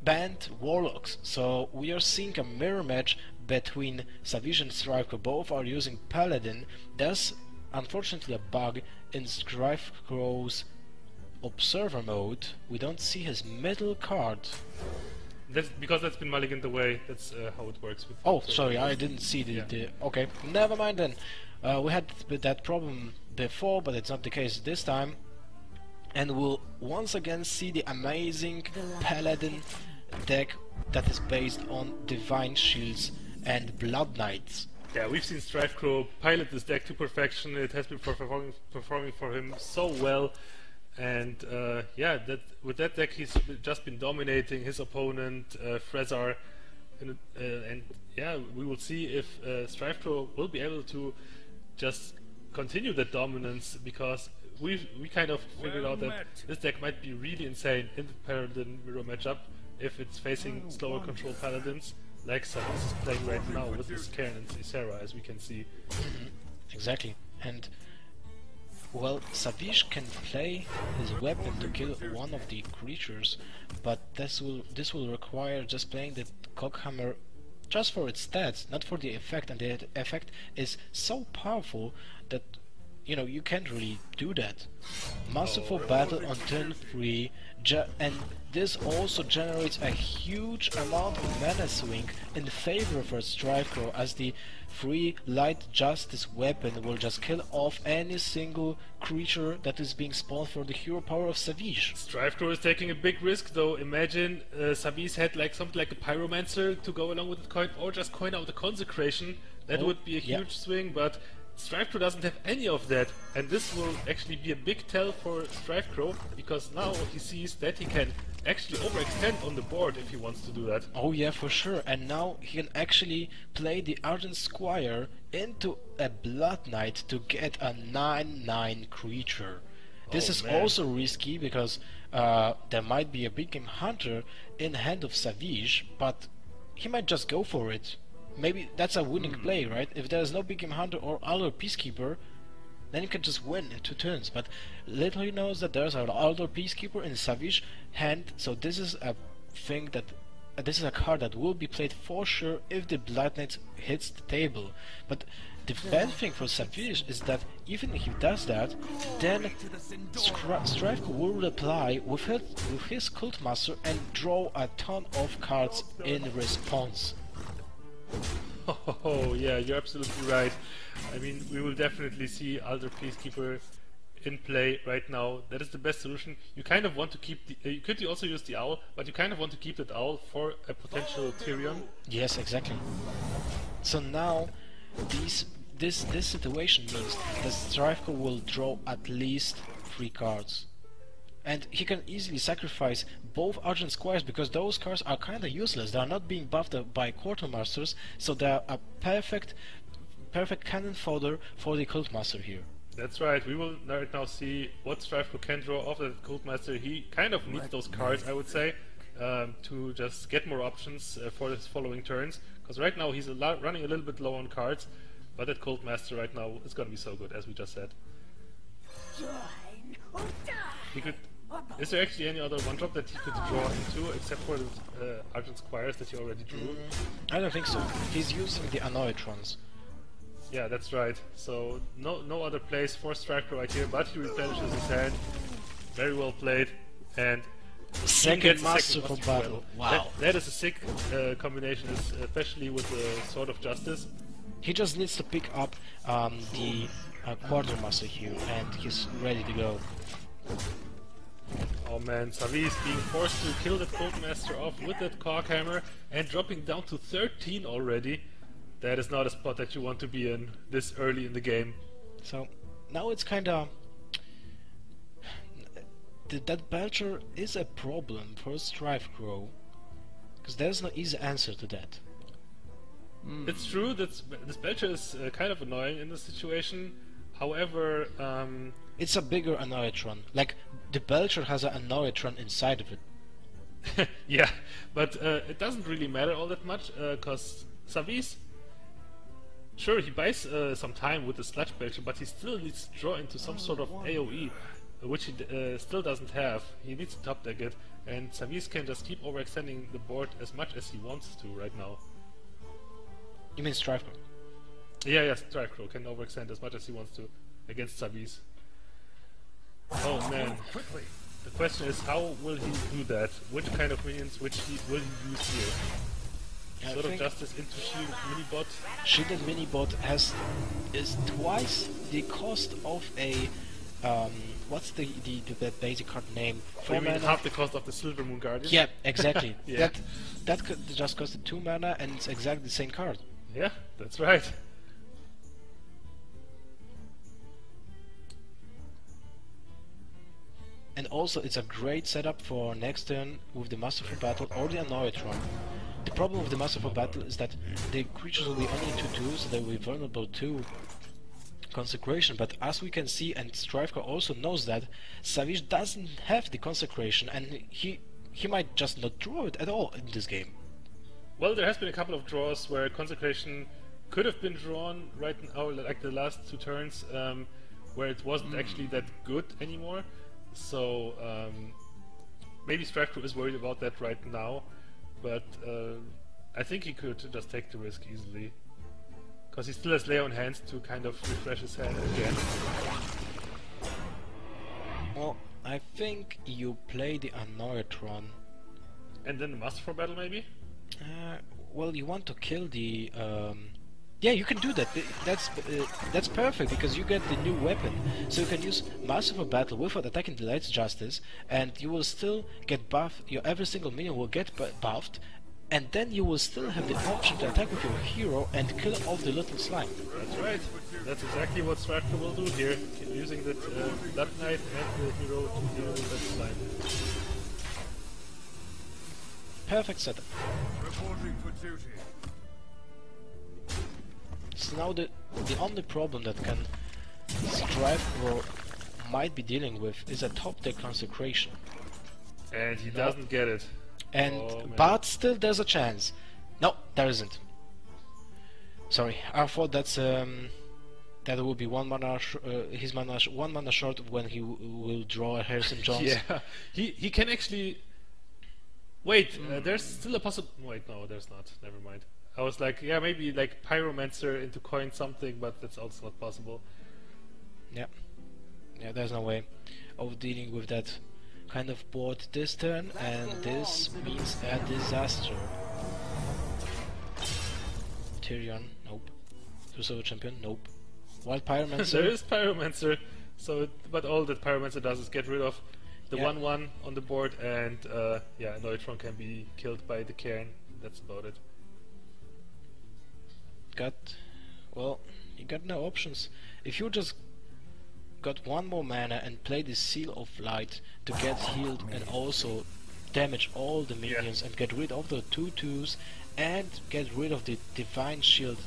banned Warlocks. So we are seeing a mirror match between Savjz and Strifecro. Both are using Paladin. There's unfortunately a bug in Strifecro's Observer mode. We don't see his middle card. That's because that's been mulliganed away. That's how it works. With oh, sorry, I didn't see the okay, never mind then. We had that problem before, but it's not the case this time. And we'll once again see the amazing Paladin deck that is based on Divine Shields and Blood Knights. Yeah, we've seen Strifecro pilot this deck to perfection. It has been performing for him so well. And yeah, with that deck he's just been dominating his opponent, Frezar. And yeah, we will see if Strifecro will be able to just continue that dominance, because we kind of figured out that this deck might be really insane in the Paladin mirror matchup if it's facing slower control Paladins, like Savjz is playing right now with his Cairn and Neirea, as we can see. Exactly. And well, Savjz can play his weapon to kill one of the creatures, but this will require just playing the Cockhammer just for its stats, not for the effect, and the effect is so powerful that you can't really do that. Masterful Battle on turn 3, and this also generates a huge amount of mana swing in favor of Strifecro, as the free Light Justice weapon will just kill off any single creature that is being spawned for the hero power of Savjz. Strifecro is taking a big risk though. Imagine Savjz had like something like a Pyromancer to go along with the coin, or just coin out the Consecration. That would be a huge swing, but Strifecro doesn't have any of that, and this will actually be a big tell for Strifecro, because now he sees that he can actually overextend on the board if he wants to do that. Oh yeah, for sure, and now he can actually play the Ardent Squire into a Blood Knight to get a 9/9 creature. This is also risky, because there might be a Big Game Hunter in hand of Savjz, but he might just go for it. Maybe that's a winning play, right? If there's no Big Game Hunter or other Peacekeeper, then you can just win in 2 turns. But little he knows that there's an other Peacekeeper in Savjz hand, so this is a thing that this is a card that will be played for sure if the Blood Knight hits the table. But the bad thing for Savjz is that even if he does that, then Strifecro will reply with his Cultmaster and draw a ton of cards in response. Oh yeah, you're absolutely right. I mean, we will definitely see Elder Peacekeeper in play right now. That is the best solution. You kind of want to keep the... you could also use the Owl, but you kind of want to keep that Owl for a potential Tyrion. Yes, exactly. So now, this situation means that Strifecro will draw at least 3 cards. And he can easily sacrifice both Argent Squires, because those cards are kinda useless. They are not being buffed by Quartermasters, so they are a perfect cannon fodder for the Cultmaster here. That's right, we will right now see what Strifecro can draw off the Cultmaster. He kind of needs those cards, I would say, to just get more options for his following turns, because right now he's running a little bit low on cards, but that Cultmaster right now is gonna be so good, as we just said. He could... Is there actually any other one-drop that he could draw into, except for the Argent Squires that he already drew? I don't think so. He's using the Annoyatrons. Yeah, that's right. So no other place for Strifecro right here, but he replenishes his hand. Very well played. And second Master for battle. Wow. That is a sick combination, especially with the Sword of Justice. He just needs to pick up the Quartermaster here, and he's ready to go. Oh man, Savjz being forced to kill that Cultmaster off with that Cockhammer and dropping down to 13 already. That is not a spot that you want to be in this early in the game. So now it's kinda... that Belcher is a problem for Strifecro, because there's no easy answer to that. It's true that this Belcher is kind of annoying in this situation. However, it's a bigger Annoyatron. Like, the Belcher has an Annoyatron inside of it. Yeah, but it doesn't really matter all that much, because Savjz, sure, he buys some time with the Sludge Belcher, but he still needs to draw into some sort of AoE. which he still doesn't have. He needs to top deck it, and Savjz can just keep overextending the board as much as he wants to right now. You mean Strifecro? Yeah, Strifecro can overextend as much as he wants to against Savjz. Oh man. The question is, how will he do that? Which kind of minions will he use here? Sort of Justice into Shielded Minibot. Shielded Minibot is twice the cost of a what's the basic card name? You mean half the cost of the Silver Moon Guardian? Yeah, exactly. Yeah. That could just costed 2 mana and it's exactly the same card. Yeah, that's right. And also it's a great setup for next turn with the Masterful Battle or the Annoyatron. The problem with the Masterful Battle is that the creatures will be only 2/2, so they will be vulnerable to Consecration, but as we can see, and Strifecro also knows that, Savjz doesn't have the Consecration and he might just not draw it at all in this game. Well, there has been a couple of draws where Consecration could have been drawn right now, like the last 2 turns, where it wasn't actually that good anymore. So maybe Strifecro is worried about that right now, but I think he could just take the risk easily, because he still has Leia on hand to kind of refresh his hand again. Well, I think you play the Annoyatron. And then the Masterful Battle maybe? Well, you want to kill the... Yeah, you can do that. That's perfect, because you get the new weapon. So you can use Masterful Battle without attacking the Light's Justice, and you will still get buffed. Your every single minion will get buffed, and then you will still have the option to attack with your hero and kill off the little slime. That's right. That's exactly what Strifecro will do here, using the Blood Knight and the hero to deal with that slime. Perfect setup. Reporting for duty. So now the only problem that can Strifecro might be dealing with is a top deck Consecration. And he doesn't get it. And but still there's a chance. No, there isn't. Sorry, I thought that's that would be 1 mana his mana 1 mana short when he will draw a Harrison Jones. Yeah, he can actually. Wait, there's still a possible. Wait, no, there's not. Never mind. I was like, yeah, maybe like Pyromancer into coin something, but that's also not possible. Yeah, there's no way of dealing with that kind of board this turn, and this means a disaster. Tyrion, nope. Super Champion, nope. Wild Pyromancer. There is Pyromancer, so but all that Pyromancer does is get rid of the 1/1 on the board, and yeah, Neutron can be killed by the Cairn. That's about it. Well, you got no options. If you just got 1 more mana and play the Seal of Light to get healed and also damage all the minions and get rid of the 2/2s and get rid of the Divine Shield,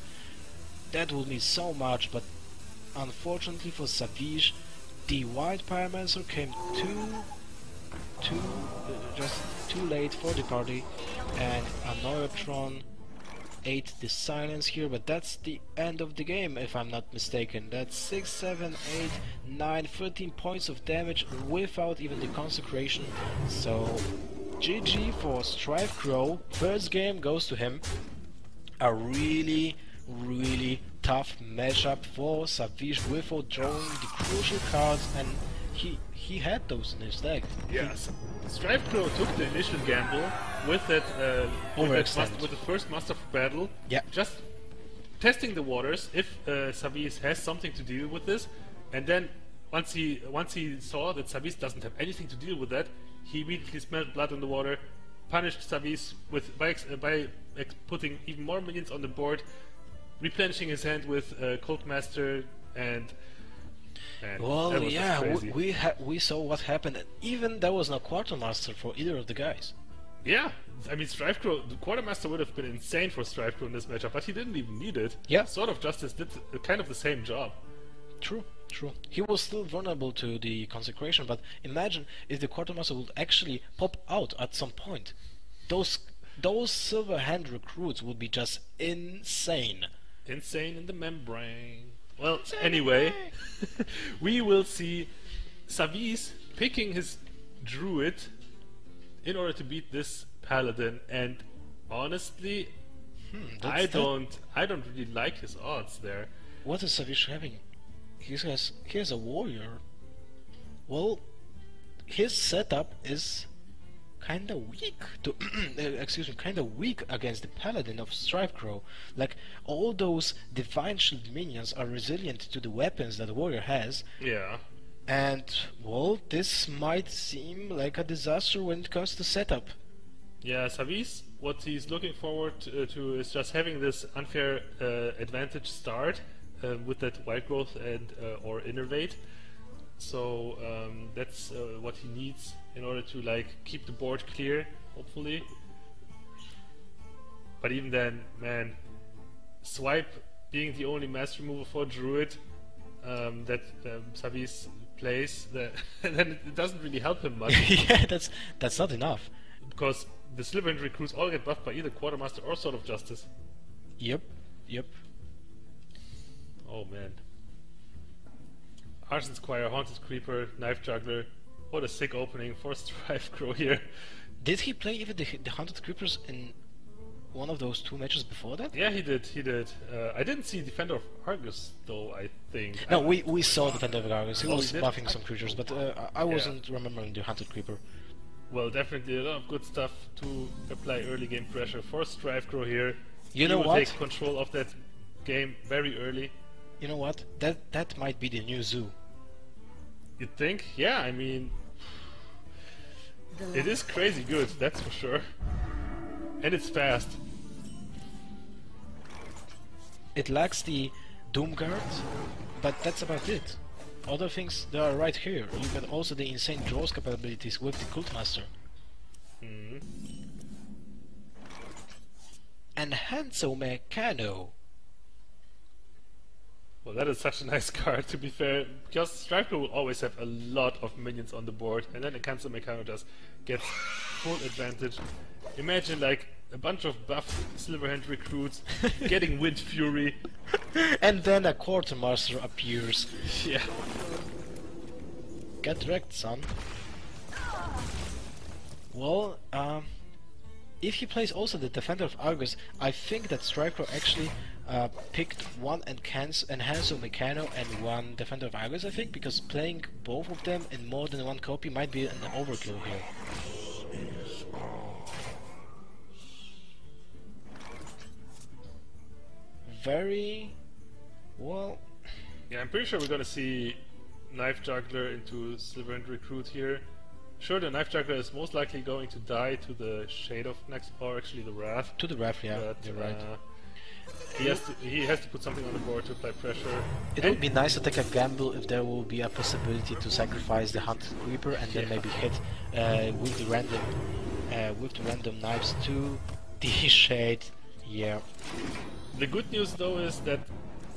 that will mean so much, but unfortunately for Savjz, the Wild Pyromancer came just too late for the party, and Annoyatron ate the silence here, but that's the end of the game if I'm not mistaken. That's 6, 7, 8, 9, 13 points of damage without even the Consecration. So GG for Strifecro. First game goes to him. A really tough matchup for Savjz without drawing the crucial cards, and he had those in his deck. Yes. Strifecro took the initial gamble with that with the first Masterful Battle. Yeah. Just testing the waters if Savjz has something to deal with this, and then once he saw that Savjz doesn't have anything to deal with that, he immediately smelled blood in the water, punished Savjz with by putting even more minions on the board, replenishing his hand with Cult Master, and well, yeah, we saw what happened. Even there was no Quartermaster for either of the guys. Yeah, I mean, Strifecro, the Quartermaster would have been insane for Strifecro in this matchup, but he didn't even need it. Yeah. Sword of Justice did kind of the same job. True. He was still vulnerable to the Consecration, but imagine if the Quartermaster would actually pop out at some point. Those Silver Hand recruits would be just insane. Insane in the membrane. Well, anyway, we will see Savjz picking his druid in order to beat this paladin, and honestly, I don't really like his odds there. What is Savjz having? He has a warrior. Well, his setup is kinda weak to kinda weak against the paladin of Strifecro. Like, all those divine shield minions are resilient to the weapons that the warrior has. Yeah. And well, this might seem like a disaster when it comes to setup. Yeah, Savjz, what he's looking forward to is just having this unfair advantage start with that wild growth and or innervate. So that's what he needs in order to like keep the board clear, hopefully. But even then, man, swipe being the only mass removal for druid that Savjz plays, then it doesn't really help him much. Yeah, that's not enough. Because the Silverhand recruits all get buffed by either Quartermaster or Sword of Justice. Yep. Oh man. Arson Squire, Haunted Creeper, Knife Juggler. What a sick opening for Strifecro here. Did he play even the Haunted Creepers in one of those 2 matches before that? Yeah, he did. I didn't see Defender of Argus though, I think. No, we saw Defender of Argus. He was we did? buffing some creatures, but I wasn't remembering the Haunted Creeper. Well, definitely a lot of good stuff to apply early game pressure for Strifecro here. You know he will what? take control of that game very early. You know what? That might be the new zoo. You'd think? Yeah, I mean, it is crazy good, that's for sure. And it's fast. It lacks the Doomguard, but that's about it. Other things, they are right here. You got also the insane draws capabilities with the Cultmaster. And Hanzo Meccano. Well, that is such a nice card, to be fair, because Strifecro will always have a lot of minions on the board, and then a Cancel Meccano just gets full advantage. Imagine like a bunch of buffed Silverhand recruits getting Wind Fury. And then a Quartermaster appears. Yeah. Get wrecked, son. Well, if he plays also the Defender of Argus, I think that Strifecro actually picked one Enhancer Meccano and one Defender of Argus, I think, because playing both of them in more than one copy might be an overkill here. Very well. Yeah, I'm pretty sure we're gonna see Knife Juggler into Silverhand Recruit here. Sure, the Knife Juggler is most likely going to die to the Shade of next, or actually the Wrath. To the Wrath, yeah, But, you're right. He has to put something on the board to apply pressure. It would be nice to take a gamble if there will be a possibility to sacrifice the Hunted Creeper and then maybe hit with the random knives to the Shade. Yeah. The good news though is that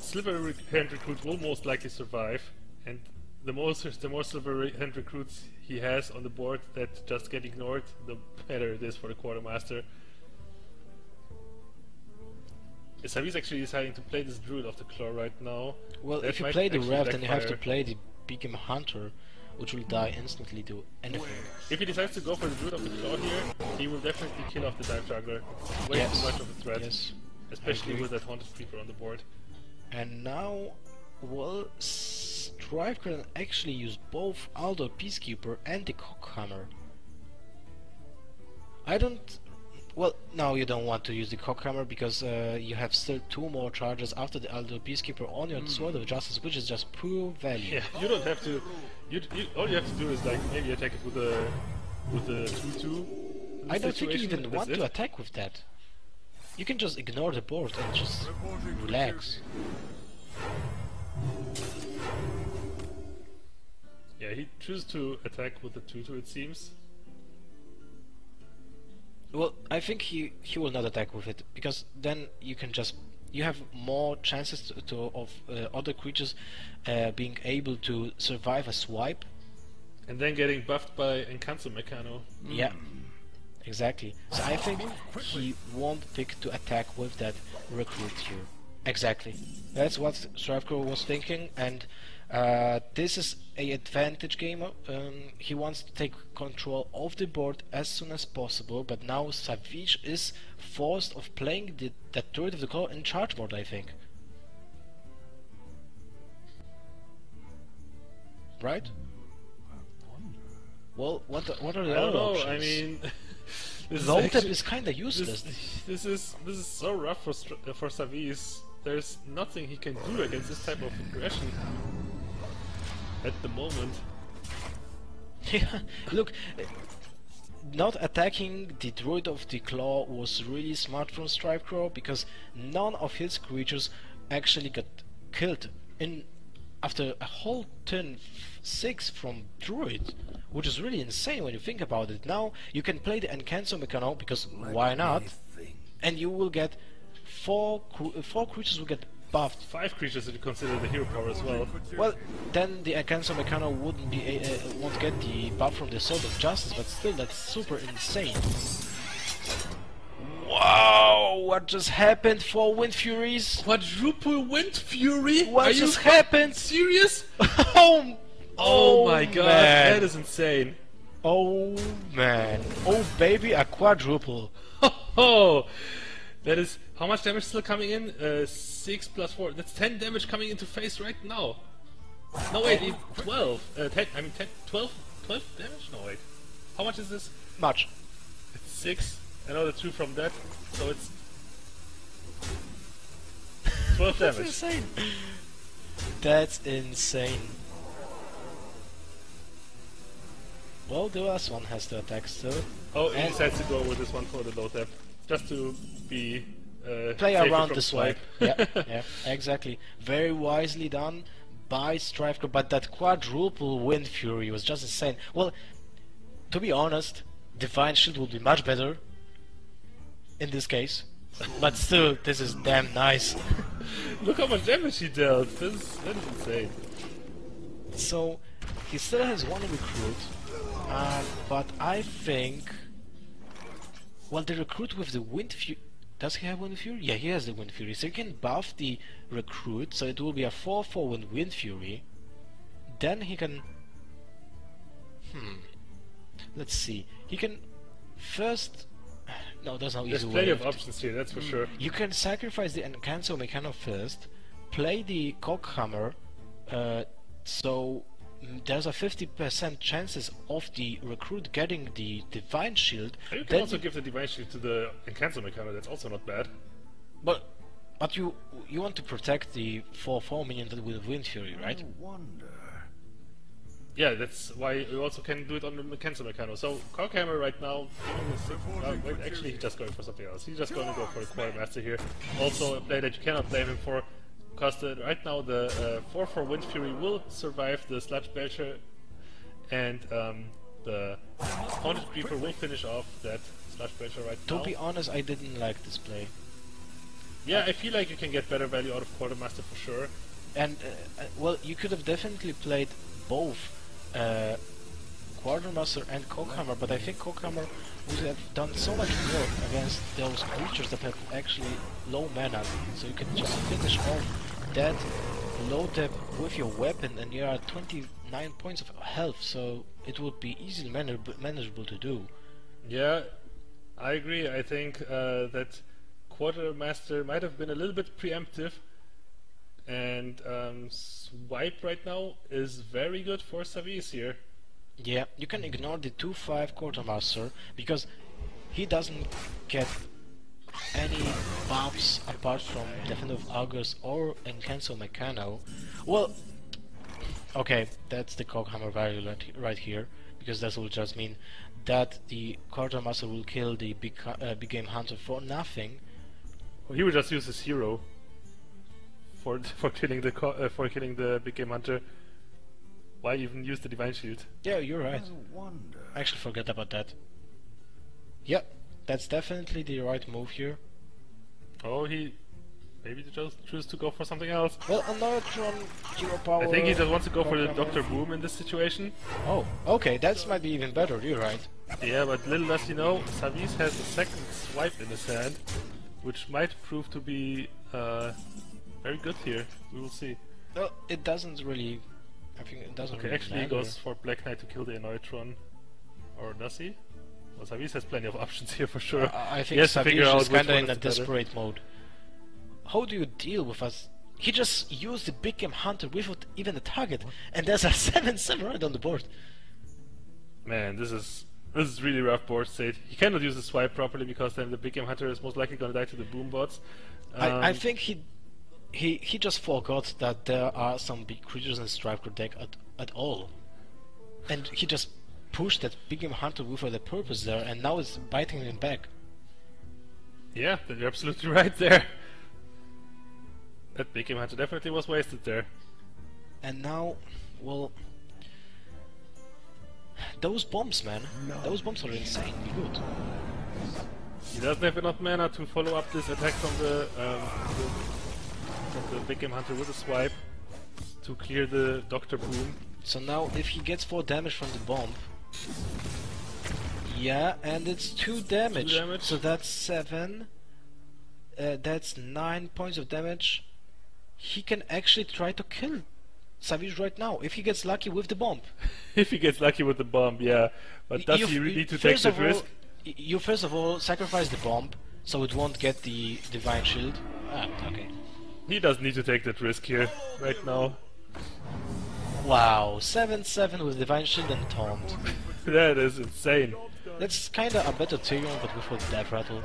Silverhand Recruit will most likely survive, and the more Silverhand Recruits he has on the board that just get ignored, the better it is for the Quartermaster. Savjz actually deciding to play this Druid of the Claw right now. Well, That if you might play the actually Rev, then you have to backfire. play the Beacon Hunter, which will die instantly to anything. If he decides to go for the Druid of the Claw here, he will definitely kill off the Dive Juggler. It's way Yes. too much of a threat, Yes. especially agree. with that Haunted Creeper on the board. And now, well, Strife can actually use both Aldo Peacekeeper and the Cockhammer. I don't... Well, now you don't want to use the Cockhammer because you have still 2 more charges after the Aldo Peacekeeper on your Sword of Justice, which is just pure value. Yeah, you don't have to. All you have to do is like maybe attack it with a 2/2. I don't think you situation, even that's want it. to attack with that. You can just ignore the board and just Reporting for relax. duty. Yeah, he chooses to attack with the 2/2. It seems. Well, I think he will not attack with it because then you have more chances of other creatures being able to survive a swipe. And then getting buffed by Encanto Meccano. Yeah, exactly. So I think he won't pick to attack with that recruit here. Exactly. That's what Strifecro was thinking, and This is a advantage game. He wants to take control of the board as soon as possible, but now Savjz is forced of playing that Druid of the Claw in charge mode, I think. Right? Well, what are the other options? I mean, Low tap is kinda useless. This is so rough for Savjz. There's nothing he can do against this type of aggression at the moment. Yeah, look, not attacking the Druid of the Claw was really smart from Strifecro, because none of his creatures actually got killed after a whole turn 6 from Druid, which is really insane when you think about it. Now you can play the Encanto Mechano, because why not? And you will get four creatures will get buffed. 5 creatures if you consider the hero power as well. Well, then the Encanto Mechano won't get the buff from the Sword of Justice, but still, that's super insane. Wow, what just happened for Wind Furies? Quadruple Wind Fury? What just happened? Serious? Oh my god, man. that is insane. Oh man. Oh baby, a quadruple. Oh, that is... How much damage still coming in? 6 plus 4. That's 10 damage coming into face right now. No wait, 12. 10, I mean 10, 12 damage? No wait. How much is this? Much. It's 6. I know the 2 from that, so it's 12 damage. That's insane. That's insane. Well, the last one has to attack still. Oh, he decides to go with this one for the low tap, just to be play safer around from the swipe. Yeah, yeah, exactly. Very wisely done by Strifecro, but that quadruple Wind Fury was just insane. Well, to be honest, Divine Shield would be much better in this case, but still, this is damn nice. Look how much damage he dealt. That is insane. So he still has one recruit, but I think, well, the recruit with the Wind Fury, does he have Wind Fury? Yeah, he has the Wind Fury, so you can buff the recruit, so it will be a 4/4 with Wind Fury. Then he can, let's see, he can first, no, there's no easy way. There's plenty of options here, that's for sure. You can sacrifice the Encanto Mechano first, play the Cockhammer, so there's a 50% chances of the recruit getting the Divine Shield. You can also give the Divine Shield to the Encanto Mechano, that's also not bad. But you want to protect the 4/4 minion with Wind Fury, right? Yeah, that's why you also can do it on the Encanto Mechano. So Cockhammer right now, wait, actually he's just going for something else. He's just going to go for the Quartermaster here. Also a play that you cannot blame him for, because right now the 4/4 Wind Fury will survive the Sludge Belcher, and the Haunted Creeper will finish off that Sludge Belcher right now. To be honest, I didn't like this play. Yeah, I feel like you can get better value out of Quartermaster for sure. And, well, you could have definitely played both Quartermaster and Cockhammer, but I think Cockhammer would have done so much more against those creatures that have actually low mana, so you can just finish off that low tap with your weapon, and you are at 29 points of health, so it would be easily manageable to do. Yeah, I agree. I think that Quartermaster might have been a little bit preemptive, and swipe right now is very good for Savjz here. Yeah, you can ignore the 2/5 Quartermaster, because he doesn't get any buffs apart from Defender of Augurs or Encanto Mechano. Well, okay, that's the Cockhammer value right here, because that will just mean that the Quartermaster will kill the big game hunter for nothing. Well, he would just use his hero for killing the big game hunter. Why even use the Divine Shield? Yeah, you're right. I actually forgot about that. Yeah, that's definitely the right move here. Oh, he maybe just choose to go for something else. Well, another Tron hero power. I think he just wants to go for the Dr. Boom in this situation. Oh, okay, that might be even better, you're right. Yeah, but little does he know, Savjz has a second swipe in his hand, which might prove to be very good here. We will see. Well, it doesn't really I think it doesn't Okay, really actually he matter. goes for Black Knight to kill the Neutron. Or does he? Well, Savjz has plenty of options here for sure. I He think has to figure Savjz out is which kinda one in is a the better. desperate mode. How do you deal with us? He just used the big game hunter without even a target, and there's a 7/7 right on the board. Man, this is really rough board state. He cannot use the swipe properly because then the big game hunter is most likely gonna die to the boom bots. I think he just forgot that there are some big creatures in the Strifecro deck at all, and he just pushed that big game hunter without a purpose there, and now it's biting him back. Yeah, you're absolutely right there. That big game hunter definitely was wasted there. And now, well, those bombs, man, those bombs are insanely good. He doesn't have enough mana to follow up this attack from the big game hunter with a swipe to clear the Doctor Boom. So now, if he gets 4 damage from the bomb, yeah, and it's 2 damage. 2 damage. So that's 7. That's 9 points of damage. He can actually try to kill Savjz right now if he gets lucky with the bomb. If he gets lucky with the bomb, yeah. But does he really need to take that risk? You first of all sacrifice the bomb so it won't get the divine shield. Ah, okay. He doesn't need to take that risk here right now. Wow, 7/7 with divine shield and taunt. That is insane. That's kinda a better Tyrion, but with a death rattle.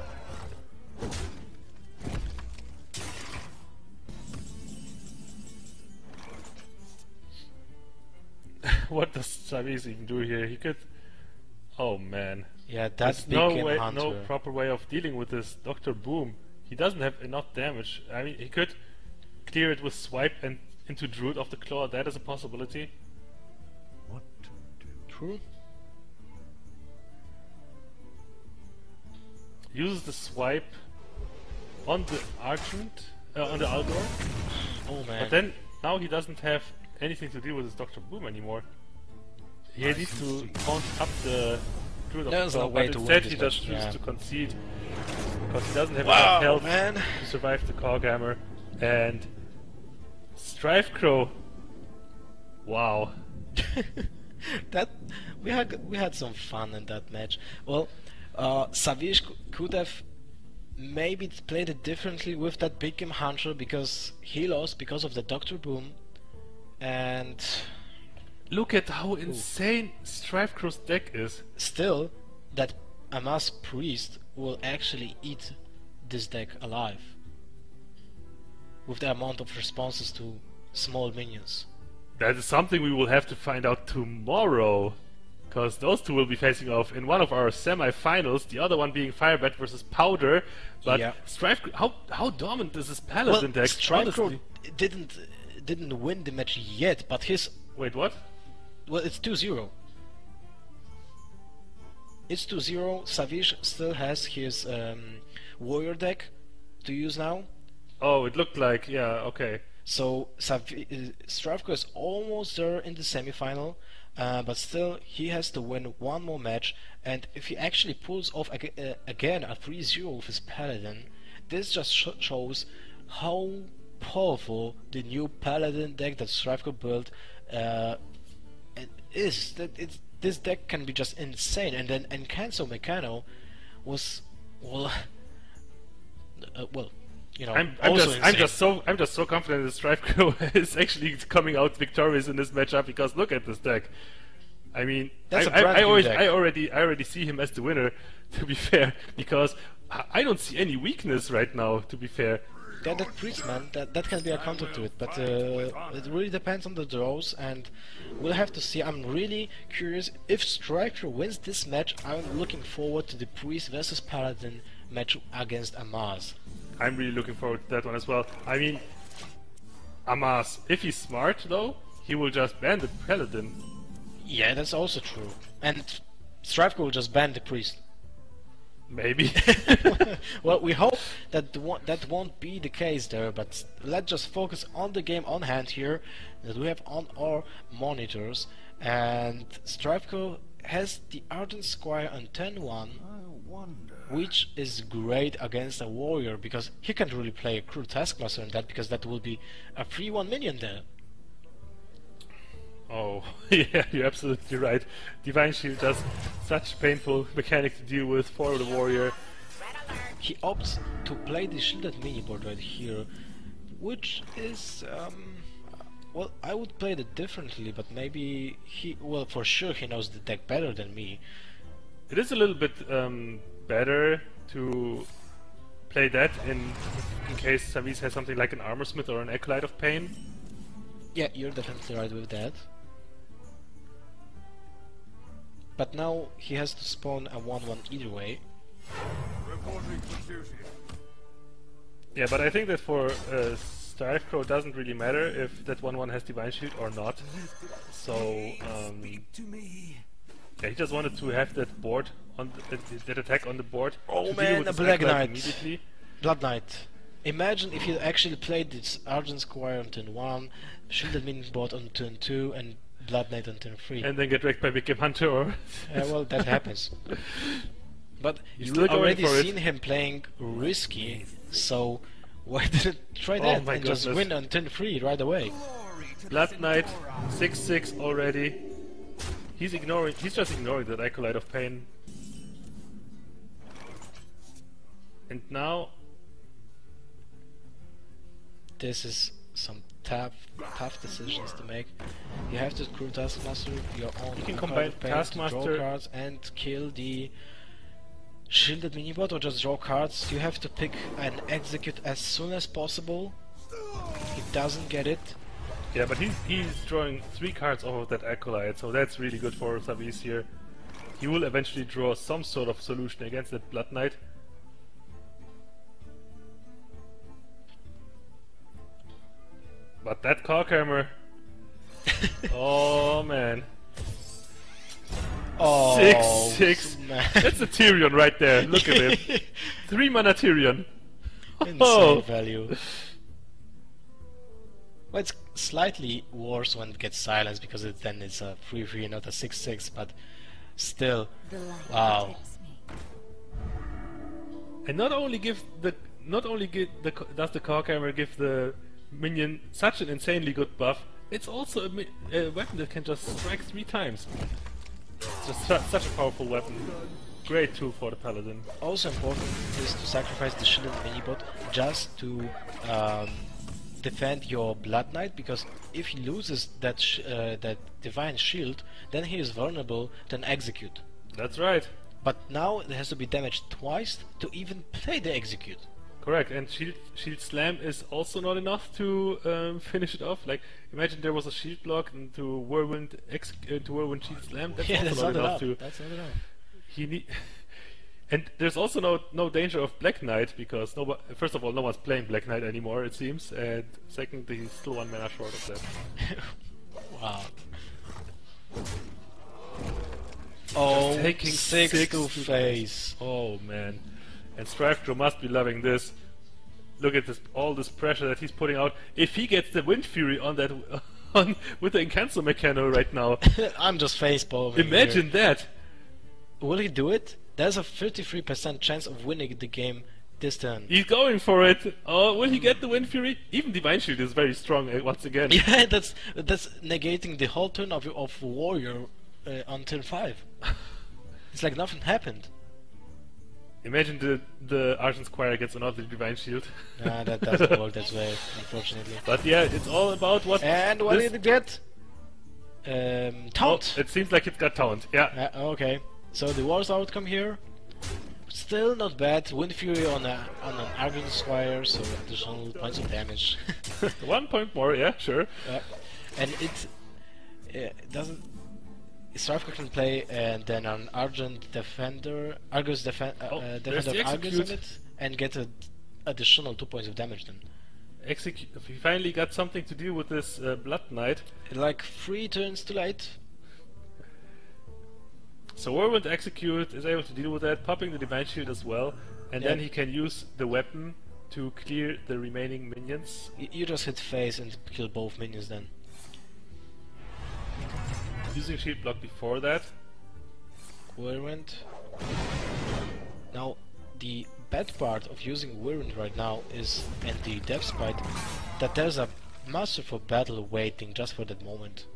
What does Savjz even do here? He could... Oh man. Yeah, that's There's big no game way, hunter. no proper way of dealing with this Doctor Boom. He doesn't have enough damage. I mean, he could clear it with swipe and into Druid of the Claw. That is a possibility. What to do? True. Uses the swipe on the Argent, on the Aldor. Oh man. But then, now he doesn't have anything to deal with his Doctor Boom anymore. He needs to mount up the Druid of There's the no Claw, way but to win instead this he just match, chooses yeah. to concede. Because he doesn't have Wow, enough health man. to survive the Coghammer. And Strifecro. Wow. That we had some fun in that match. Well, Savjz could have maybe played it differently with that big game hunter because he lost because of the Doctor Boom, and Look at how insane Strifecro's deck is. still that Amaz priest will actually eat this deck alive with the amount of responses to small minions. That is something we will have to find out tomorrow. Because those two will be facing off in one of our semi-finals, the other one being Firebat versus Powder. But Yeah. Strifecro, how dominant is this Paladin deck? Strifecro honestly? didn't win the match yet, but his Wait, what? well, it's 2-0. It's 2-0. Savjz still has his warrior deck to use now. Oh, it looked like, yeah, okay. So Strifecro is almost there in the semi-final, but still he has to win one more match. And if he actually pulls off again a 3-0 with his Paladin, this just shows how powerful the new Paladin deck that Strifecro built is. This deck can be just insane. And then Encanto Mechano was well, you know, I'm also just so confident that Strifecro is actually coming out victorious in this matchup because look at this deck. I mean, That's a brand new deck. I already see him as the winner. To be fair, because I don't see any weakness right now. To be fair, that priest man, that can be a counter to it, but it really depends on the draws, and we'll have to see. I'm really curious if Strifecro wins this match. I'm looking forward to the priest versus Paladin match against Amaz. I'm really looking forward to that one as well. I mean, Amaz, if he's smart though, he will just ban the Paladin. Yeah, that's also true. And Strifecro will just ban the priest. Maybe. Well, we hope that that won't be the case there, but let's just focus on the game on hand here that we have on our monitors. And Strifecro has the Ardent Squire on 10-1, I wonder. which is great against a warrior because he can't really play a cruel taskmaster in that because that will be a 3-1 minion there. Oh, yeah, you're absolutely right. Divine Shield does such painful mechanic to deal with for the warrior. He opts to play the shielded mini board right here, which is well, I would play it differently, but maybe well, for sure he knows the deck better than me. It is a little bit better to play that in case Savjz has something like an Armorsmith or an Acolyte of Pain. Yeah, you're definitely right with that. But now he has to spawn a 1-1 either way. Yeah, but I think that for Strifecro doesn't really matter if that 1-1 has Divine Shield or not. So, yeah, he just wanted to have that board on that attack on the board. Oh man, a Black Knight! Blood Knight. Imagine if you actually played this Argent Squire on turn 1, Shielded Minion board on turn 2, and Blood Knight on turn 3. And then get wrecked by Big Game Hunter or... well, that happens. But You're you already seen him playing risky, so why didn't try that and just win on turn 3 right away? Blood Knight, 6-6 already. He's just ignoring that Acolyte of Pain. And now... This is some tough decisions to make. You have to screw Taskmaster, your own. You can combine Taskmaster, draw cards and kill the shielded minibot, or just draw cards. You have to pick and execute as soon as possible. He doesn't get it. Yeah, but he's drawing 3 cards off of that Acolyte, so that's really good for Savjz here. He will eventually draw some sort of solution against that Blood Knight. But that Cockhammer... oh man. Oh, 6-6. man. That's a Tyrion right there. Look at it. 3 mana Tyrion. Insane value. Well, it's slightly worse when it gets silenced because then it's a 3-3, not a 6-6. But still, wow. And not only does the Cockhammer give the minion such an insanely good buff, it's also a weapon that can just strike 3 times. It's just such a powerful weapon. Great tool for the paladin. Also important is to sacrifice the shielded minibot just to defend your Blood Knight, because if he loses that that divine shield, then he is vulnerable to an execute. That's right. But now it has to be damaged twice to even play the execute. Correct, and shield slam is also not enough to finish it off. Like, imagine there was a shield block into whirlwind shield slam. That's also not enough to. That's not enough. And there's also no danger of Black Knight, because first of all, no one's playing Black Knight anymore, it seems, and second, he's still 1 mana short of that. Wow. Oh, taking 6 6 to face. Oh man. And Strifecro must be loving this. Look at this, all this pressure that he's putting out. If he gets the Wind Fury on that, with the Incanso Mechano right now, I'm just facepalming. Imagine here. that. Will he do it? There's a 33% chance of winning the game this turn. He's going for it. Oh, will he get the Wind Fury? Even Divine Shield is very strong once again. Yeah, that's negating the whole turn of Warrior on turn 5. It's like nothing happened. Imagine the Argent Squire gets another Divine Shield. Nah, that doesn't work that way, unfortunately. But yeah, it's all about what... And what did it get? Taunt! Oh, it seems like it got taunt, yeah. Okay, so the worst outcome here. Still not bad. Wind Fury on an Argent Squire, so additional points of damage. 1 point more, yeah, sure. And it doesn't... Strifecro can play and then an Argent Defender, Defender Argus on it, and get an additional 2 points of damage then. He finally got something to deal with this Blood Knight. Like 3 turns too late. So Whirlwind Execute is able to deal with that, popping the Divine Shield as well, and then he can use the weapon to clear the remaining minions. You just hit face and kill both minions then. Using shield block before that. Whirlwind. Now, the bad part of using Whirlwind right now is, and the Death Spite, that there's a masterful battle waiting just for that moment.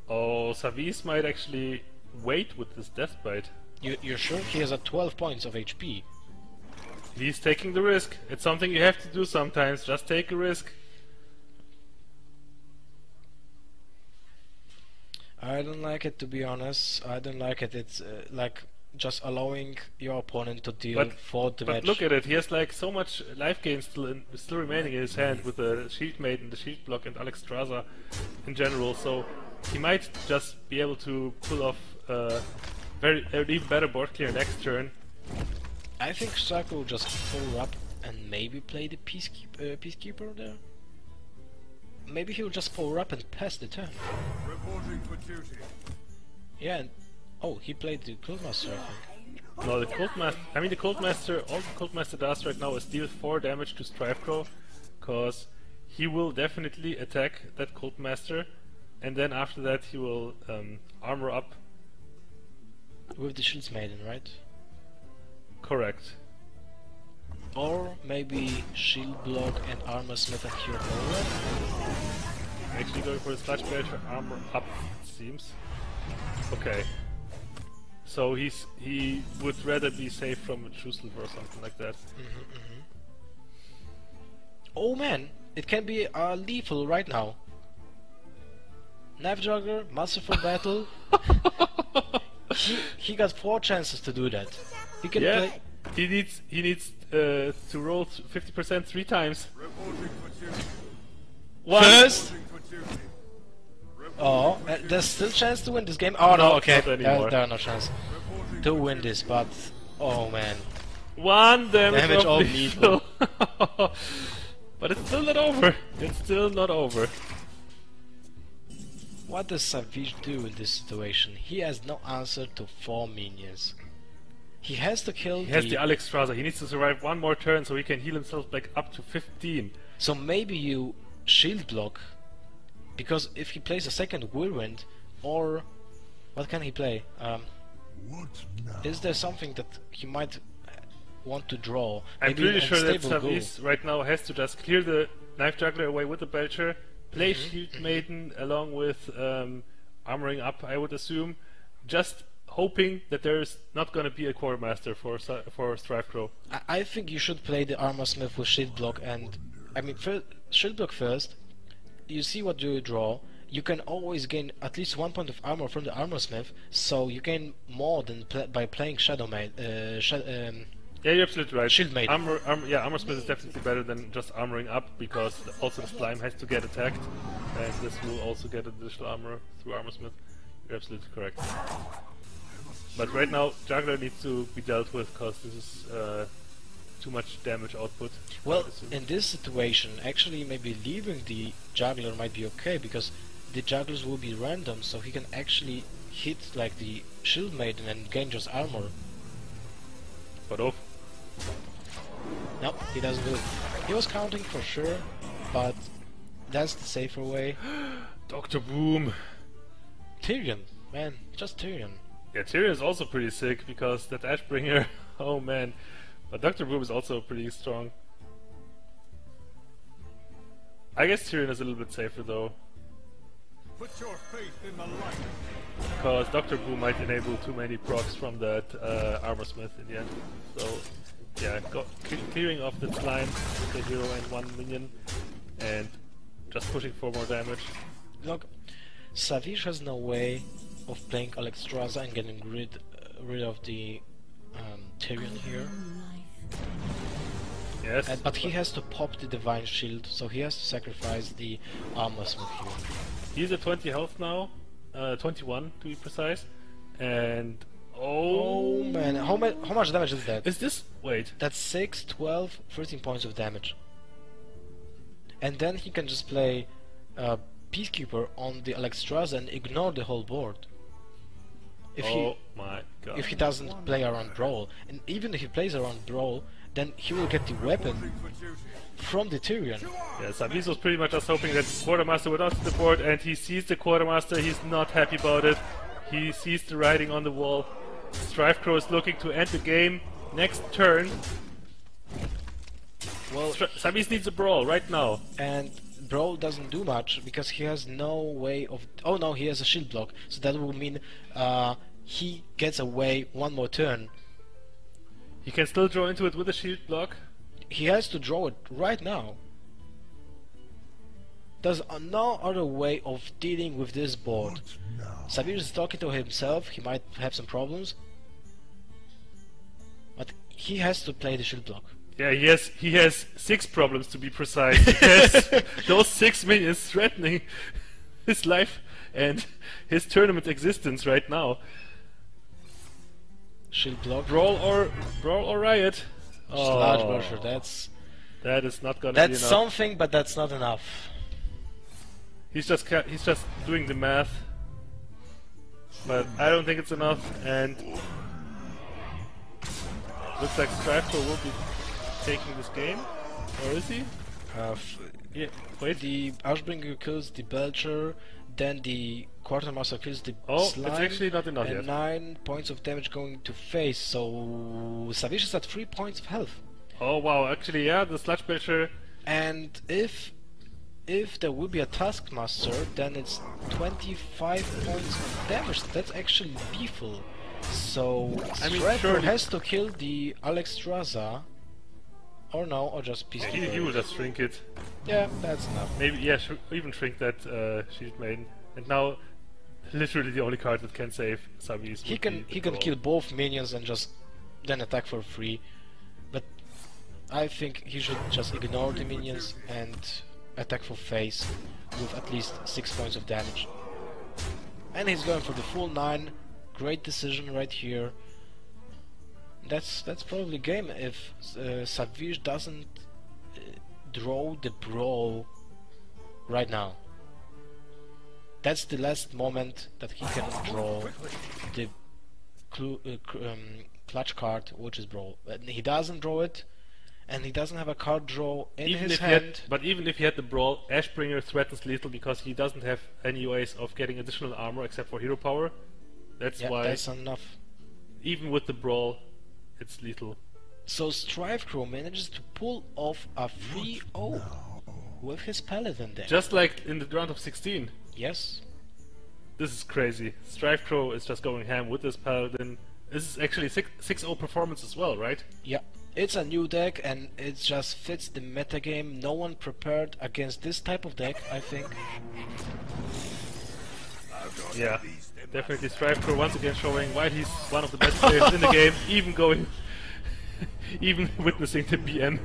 Oh, Savjz might actually wait with this death bite. You're sure? He has 12 points of HP. He's taking the risk. It's something you have to do sometimes. Just take a risk. I don't like it, to be honest. I don't like it. It's like just allowing your opponent to deal 4 damage. But look at it. He has like so much life gain still remaining in his hand with the Shield Maiden, the Shield Block, and Alexstrasza in general. So he might just be able to pull off an even better board clear next turn. I think Strifecro will just pull up and maybe play the Peacekeeper there. Maybe he'll just power up and pass the turn. Reporting for duty. Yeah, and oh, he played the Cultmaster, I think. No, the Cultmaster. I mean, the Cultmaster. All the Cultmaster does right now is deal 4 damage to Strifecro, cause he will definitely attack that Cultmaster, and then after that he will armor up. With the Shields Maiden, right? Correct. Or maybe Shield Block and Armor Smith and Cure Power. Actually going for the Sludge Belcher, armor up, it seems. Okay. So he would rather be safe from a True Silver or something like that. Oh man, it can be lethal right now. Knife Juggler, Masterful Battle. he got 4 chances to do that. He can play. He needs to roll 50% 3 times. First. Oh, there's still chance to win this game. Oh no, okay, there are no chance to win this. But oh man, 1 damage of of lethal. But it's still not over. It's still not over. What does Savjz do in this situation? He has no answer to 4 minions. He has to kill. He has the Alexstrasza. He needs to survive 1 more turn so he can heal himself back up to 15. So maybe you shield block, because if he plays a second Whirlwind, or what can he play? What now? Is there something that he might want to draw? I'm Maybe pretty an sure that unstable Savjz right now has to just clear the Knife Juggler away with the Belcher, play Shield Maiden along with armoring up, I would assume, just hoping that there's not going to be a Quartermaster for Strifecro. I think you should play the Armor Smith with Shield Block, and I mean Shield Block first. You see what you draw. You can always gain at least 1 point of armor from the Armor Smith, so you gain more than by playing Shadow Maid. Yeah, you're absolutely right. Shield Maiden. Armor Smith is definitely better than just armoring up, because also the slime has to get attacked, and this will also get additional armor through Armor Smith. You're absolutely correct. But right now, Juggler needs to be dealt with, because this is too much damage output. Well, in this situation, actually maybe leaving the Juggler might be okay, because the Jugglers will be random, so he can actually hit like the Shield Maiden and gain just armor. But off. No, he doesn't do it. He was counting for sure, but that's the safer way. Dr. Boom! Tyrion, man, just Tyrion. Yeah, Tyrion is also pretty sick, because that Ashbringer, oh man. But Dr. Boom is also pretty strong. I guess Tyrion is a little bit safer though. Put your faith in the light. Because Dr. Boom might enable too many procs from that Armor Smith in the end. So, yeah, clearing off the slime with a hero and 1 minion, and just pushing for more damage. Look, Savjz has no way of playing Alexstrasza and getting rid of the Tyrion here. Yes. But he has to pop the Divine Shield, so he has to sacrifice the Armor Smith here. He's at 20 health now, 21 to be precise, and oh man, how much damage is that? Is this? Wait. That's 6, 12, 13 points of damage. And then he can just play Peacekeeper on the Alexstrasza and ignore the whole board. My god. If he doesn't play around Brawl, and even if he plays around Brawl, then he will get the weapon from the Tyrion. Yeah, Savjz was pretty much just hoping that Quartermaster would not hit the board, and he sees the Quartermaster, he's not happy about it. He sees the writing on the wall. Strifecro is looking to end the game next turn. Well, Savjz needs a brawl right now. and Brawl doesn't do much because he has no way of... Oh no, he has a shield block, so that will mean he gets away one more turn. He can still draw into it with a shield block. He has to draw it right now. There's no other way of dealing with this board. Savjz is talking to himself, he might have some problems. But he has to play the shield block. Yeah, he has 6 problems to be precise. He has those 6 minions threatening his life and his tournament existence right now. Shield block. Brawl or riot. Sludge Oh, Brusher, that is not gonna be enough. that's something, but that's not enough. He's just doing the math, but I don't think it's enough. And looks like Strifecro will be taking this game, or is he? Yeah. Wait. The Archbringer kills the Belcher, then the Quartermaster kills the Oh, Slime, it's actually not enough and yet. 9 points of damage going to face, so Savjz is at 3 points of health. Oh wow, actually yeah, the Sludge Belcher. And if there will be a Taskmaster, then it's 25 points of damage. That's actually lethal. So I mean, Strifecro surely- has to kill the Alexstrasza, or no, or just Yeah, Peacekeeper. he will just shrink it. Yeah, that's enough. Maybe, yeah, even shrink that Shield Maiden. And now, literally the only card that can save Savjz. He can kill both minions and just then attack for free. But I think he should just ignore the minions and attack for face with at least 6 points of damage. And he's going for the full 9. Great decision right here. That's probably game if Savjz doesn't draw the Brawl right now. That's the last moment that he can draw the clutch card, which is Brawl. But he doesn't draw it, and he doesn't have a card draw in his hand. But even if he had the Brawl, Ashbringer threatens lethal because he doesn't have any ways of getting additional armor except for hero power. That's Yeah, why, that's enough. even with the Brawl, it's lethal. So Strifecro manages to pull off a 3-0 with his Paladin deck. Just like in the round of 16. Yes. This is crazy. Strifecro is just going ham with this Paladin. This is actually 6-0 performance as well, right? Yeah. It's a new deck and it just fits the metagame. No one prepared against this type of deck, I think. Yeah, definitely Strifecro once again showing why he's one of the best players in the game, even going, even witnessing the BM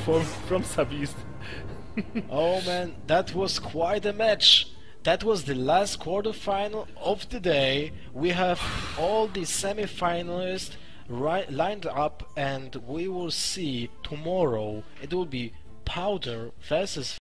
from Savjz. Oh man, that was quite a match. That was the last quarterfinal of the day. We have all the semi-finalists lined up, and we will see tomorrow. It will be Powder versus